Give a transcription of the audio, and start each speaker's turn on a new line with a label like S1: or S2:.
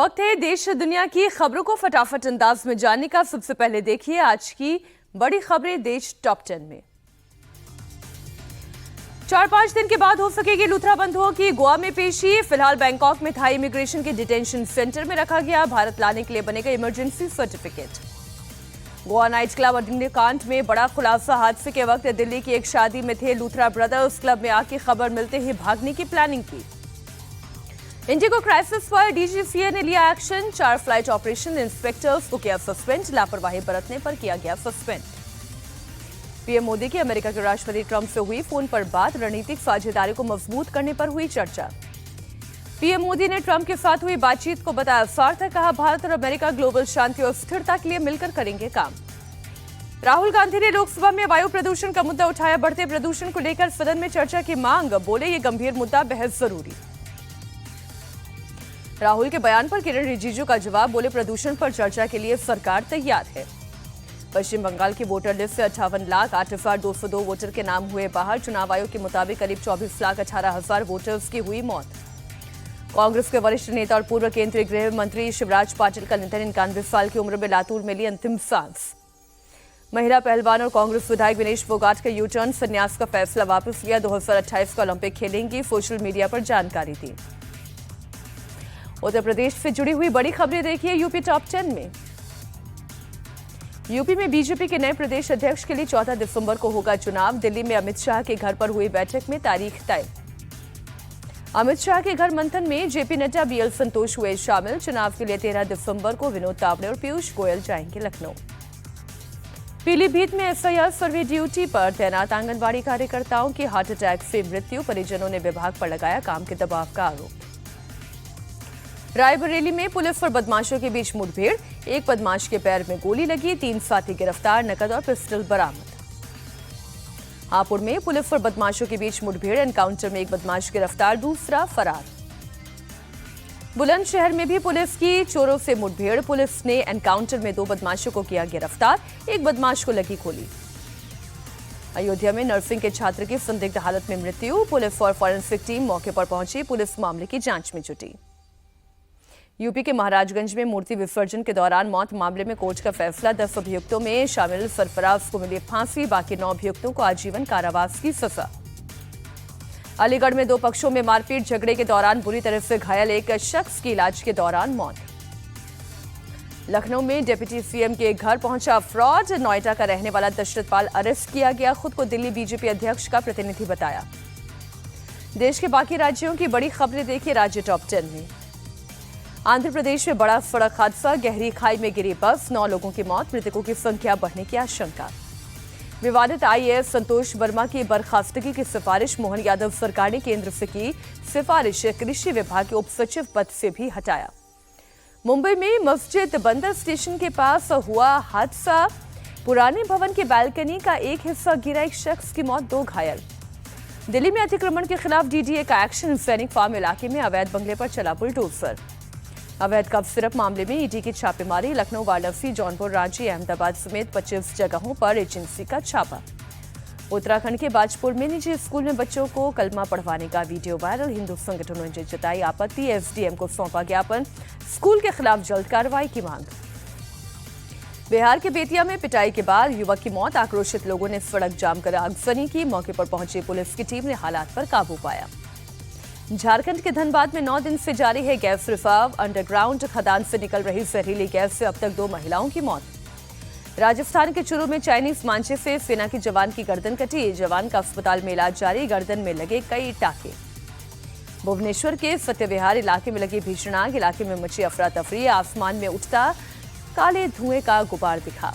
S1: वक्त है देश दुनिया की खबरों को फटाफट अंदाज में जानने का। सबसे पहले देखिए आज की बड़ी खबरें देश टॉप 10 में। 4-5 दिन के बाद हो सकेगी लूथरा बंधुओं की गोवा में पेशी। फिलहाल बैंकॉक में थाई इमिग्रेशन के डिटेंशन सेंटर में रखा गया। भारत लाने के लिए बनेगा emergency certificate. Goa night club अग्निकांड में बड़ा खुलासा। हादसे के वक्त दिल्ली की एक शादी में थे लूथरा ब्रदर्स। क्लब में आग की खबर मिलते ही भागने की प्लानिंग की। इंडिगो क्राइसिस पर डीजीसीए ने लिया एक्शन। 4 फ्लाइट ऑपरेशन इंस्पेक्टर्स को किया सस्पेंड। लापरवाही बरतने पर किया गया सस्पेंड। पीएम मोदी की अमेरिका के राष्ट्रपति ट्रंप से हुई फोन पर बात। रणनीतिक साझेदारी को मजबूत करने पर हुई चर्चा। पीएम मोदी ने ट्रंप के साथ हुई बातचीत को बताया सार्थक। कहा भारत और अमेरिका ग्लोबल शांति और स्थिरता के लिए मिलकर करेंगे काम। राहुल गांधी ने लोकसभा में वायु प्रदूषण का मुद्दा उठाया। बढ़ते प्रदूषण को लेकर सदन में चर्चा की मांग। बोले ये गंभीर मुद्दा, बेहद जरूरी। राहुल के बयान पर किरण रिजिजू का जवाब। बोले प्रदूषण पर चर्चा के लिए सरकार तैयार है। पश्चिम बंगाल की वोटर लिस्ट से 58,08,202 वोटर के नाम हुए बाहर। चुनाव आयोग के मुताबिक करीब 24,18,000 वोटर्स की हुई मौत। कांग्रेस के वरिष्ठ नेता और पूर्व केंद्रीय गृह मंत्री शिवराज पाटिल का निधन। 91 साल की उम्र में लातूर में ली अंतिम सांस। महिला पहलवान और कांग्रेस विधायक विनेश फोगाट का यू टर्न। संन्यास का फैसला वापस लिया। 2028 का ओलंपिक खेलेंगी। सोशल मीडिया पर जानकारी दी। उत्तर प्रदेश से जुड़ी हुई बड़ी खबरें देखिए यूपी टॉप 10 में। यूपी में बीजेपी के नए प्रदेश अध्यक्ष के लिए 14 दिसंबर को होगा चुनाव। दिल्ली में अमित शाह के घर पर हुई बैठक में तारीख तय। अमित शाह के घर मंथन में जेपी नड्डा, बीएल संतोष हुए शामिल। चुनाव के लिए 13 दिसंबर को विनोद तावड़े और पीयूष गोयल जाएंगे लखनऊ। पीलीभीत में एसआईआर सर्वे ड्यूटी पर तैनात आंगनबाड़ी कार्यकर्ताओं की हार्ट अटैक से मृत्यु। परिजनों ने विभाग पर लगाया काम के दबाव का आरोप। रायबरेली में पुलिस और बदमाशों के बीच मुठभेड़। एक बदमाश के पैर में गोली लगी। 3 साथी गिरफ्तार। नकद और पिस्टल बरामद। हापुड़ में पुलिस और बदमाशों के बीच मुठभेड़। एनकाउंटर में एक बदमाश गिरफ्तार, दूसरा फरार। बुलंदशहर में भी पुलिस की चोरों से मुठभेड़। पुलिस ने एनकाउंटर में 2 बदमाशों को किया गिरफ्तार। एक बदमाश को लगी गोली। अयोध्या में नर्सिंग के छात्र की संदिग्ध हालत में मृत्यु। पुलिस और फॉरेंसिक टीम मौके पर पहुंची। पुलिस मामले की जांच में जुटी। यूपी के महाराजगंज में मूर्ति विसर्जन के दौरान मौत मामले में कोर्ट का फैसला। 10 अभियुक्तों में शामिल सरफराज को मिली फांसी। बाकी 9 अभियुक्तों को आजीवन कारावास की सजा। अलीगढ़ में 2 पक्षों में मारपीट। झगड़े के दौरान बुरी तरह से घायल एक शख्स की इलाज के दौरान मौत। लखनऊ में डिप्टी सीएम के घर पहुंचा फ्रॉड। नोएडा का रहने वाला दशरथ पाल अरेस्ट किया गया। खुद को दिल्ली बीजेपी अध्यक्ष का प्रतिनिधि बताया। देश के बाकी राज्यों की बड़ी खबरें देखिए राज्य टॉप 10 में। आंध्र प्रदेश में बड़ा सड़क हादसा। गहरी खाई में गिरी बस। 9 लोगों की मौत। मृतकों की संख्या बढ़ने की आशंका। विवादित आईएएस संतोष वर्मा की बर्खास्तगी की सिफारिश। मोहन यादव सरकार ने केंद्र से की सिफारिश। कृषि विभाग के उप सचिव पद से भी हटाया। मुंबई में मस्जिद बंदर स्टेशन के पास हुआ हादसा। पुराने भवन की बालकनी का एक हिस्सा गिरा। एक शख्स की मौत, 2 घायल। दिल्ली में अतिक्रमण के खिलाफ डीडीए का एक्शन। सैनिक फार्म इलाके में अवैध बंगले पर चला बुलडोजर। अवैध कफ सिरप मामले में ईडी की छापेमारी। लखनऊ, वाराणसी, जौनपुर, रांची, अहमदाबाद समेत 25 जगहों पर एजेंसी का छापा। उत्तराखंड के बाजपुर में निजी स्कूल में बच्चों को कलमा पढ़वाने का वीडियो वायरल। हिंदू संगठनों ने जताई आपत्ति। एसडीएम को सौंपा ज्ञापन। स्कूल के खिलाफ जल्द कार्रवाई की मांग। बिहार के बेतिया में पिटाई के बाद युवक की मौत। आक्रोशित लोगों ने सड़क जाम कर आगजनी की। मौके पर पहुंची पुलिस की टीम ने हालात पर काबू पाया। झारखंड के धनबाद में 9 दिन से जारी है गैस रिसाव। अंडरग्राउंड खदान से निकल रही जहरीली गैस से अब तक 2 महिलाओं की मौत। राजस्थान के चूरू में चाइनीज मांझे से सेना के जवान की गर्दन कटी। जवान का अस्पताल में इलाज जारी। गर्दन में लगे कई टाके। भुवनेश्वर के सत्यविहार इलाके में लगी भीषण आग। इलाके में मची अफरा तफरी। आसमान में उठता काले धुएं का गुबार दिखा।